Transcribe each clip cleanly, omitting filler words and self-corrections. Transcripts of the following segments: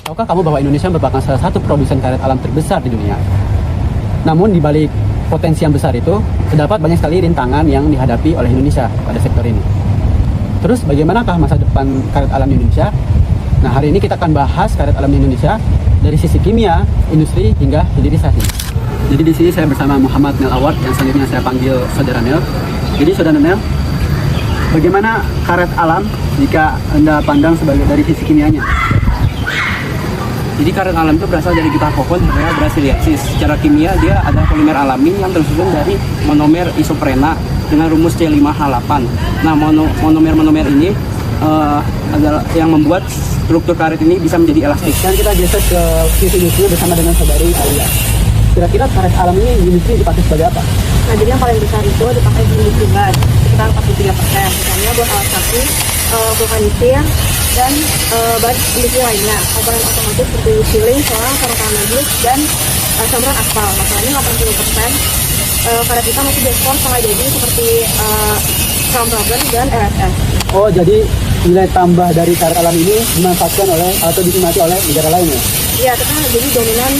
Tahukah kamu bahwa Indonesia merupakan salah satu produsen karet alam terbesar di dunia? Namun di balik potensi yang besar itu, terdapat banyak sekali rintangan yang dihadapi oleh Indonesia pada sektor ini. Terus bagaimanakah masa depan karet alam di Indonesia? Nah, hari ini kita akan bahas karet alam di Indonesia dari sisi kimia, industri, hingga hilirisasi. Jadi di sini saya bersama Muhammad Nel Award, yang selanjutnya saya panggil Saudara Nel. Jadi Saudara Nel, bagaimana karet alam jika Anda pandang sebagai dari sisi kimianya? Jadi karet alam itu berasal dari getah pohon namanya Brasiliensis. Secara kimia dia adalah polimer alami yang tersusun dari monomer isoprena dengan rumus C5H8. Nah, monomer ini adalah yang membuat struktur karet ini bisa menjadi elastik. Dan kita geser ke sisi industri bersama dengan saudari Alia. Kira-kira karet alam ini di industri dipakai sebagai apa? Nah, jadi yang paling besar itu dipakai di industri gas, sekitar 43%. Misalnya buat alat kaki, vulkanisir, dan bahan industri lainnya. Komponen otomotif seperti sealing, selang, sorotan medis, dan campuran aspal. Masalahnya 80% karet kita masih diekspor setengah jadi seperti crown rubber dan RSS. Oh, jadi nilai tambah dari karet alam ini dimanfaatkan oleh atau dinikmati oleh negara lain ya? Iya, karena jadi dominan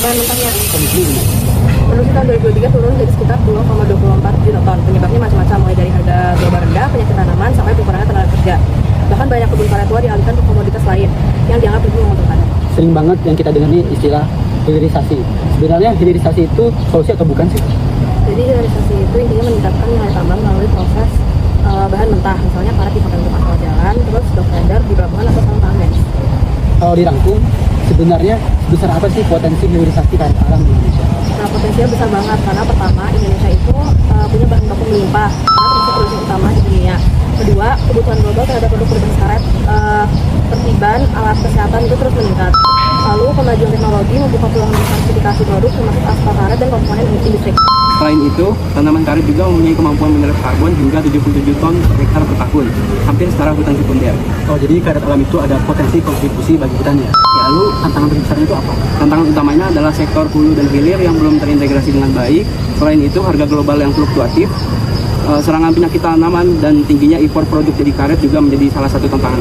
bahan mentahnya. Kondisi ini. Produksi tahun 2023 turun jadi sekitar 2,24 juta ton. Penyebabnya macam-macam, mulai dari harga global rendah, penyakit tanaman, sampai pengurangan tenaga kerja. Bahkan banyak kebun karet tua dialihkan ke komoditas lain yang dianggap lebih menguntungkan. Sering banget yang kita dengar nih istilah hilirisasi. Sebenarnya hilirisasi itu solusi atau bukan sih? Jadi hilirisasi itu intinya meningkatkan nilai tambah melalui proses bahan mentah. Misalnya karet dipakai untuk aspal jalan, terus dock render di pelabuhan atau sarung tangan medis. Kalau dirangkum, sebenarnya besar apa sih potensi hilirisasi karet alam di Indonesia? Nah, potensinya besar banget karena pertama Indonesia itu punya bahan baku melimpah karena termasuk produksi utama di dunia. Kedua, kebutuhan global terhadap produk berbasis karet, tertiban, alat kesehatan itu terus meningkat. Lalu kemajuan teknologi membuka peluang diversifikasi produk termasuk aspal karet dan komponen industri. Selain itu, tanaman karet juga mempunyai kemampuan menyerap karbon hingga 77 ton per hektar per tahun, hampir setara hutan sekunder. Oh, jadi karet alam itu ada potensi kontribusi bagi hutannya. Ya, lalu tantangan terbesarnya itu apa? Tantangan utamanya adalah sektor hulu dan hilir yang belum terintegrasi dengan baik. Selain itu, harga global yang fluktuatif, serangan penyakit tanaman, dan tingginya impor produk jadi karet juga menjadi salah satu tantangan.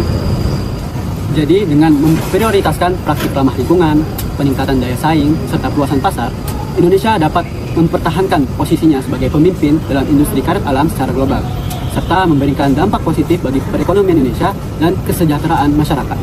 Jadi dengan memprioritaskan praktik ramah lingkungan, peningkatan daya saing, serta perluasan pasar, Indonesia dapat mempertahankan posisinya sebagai pemimpin dalam industri karet alam secara global, serta memberikan dampak positif bagi perekonomian Indonesia dan kesejahteraan masyarakat.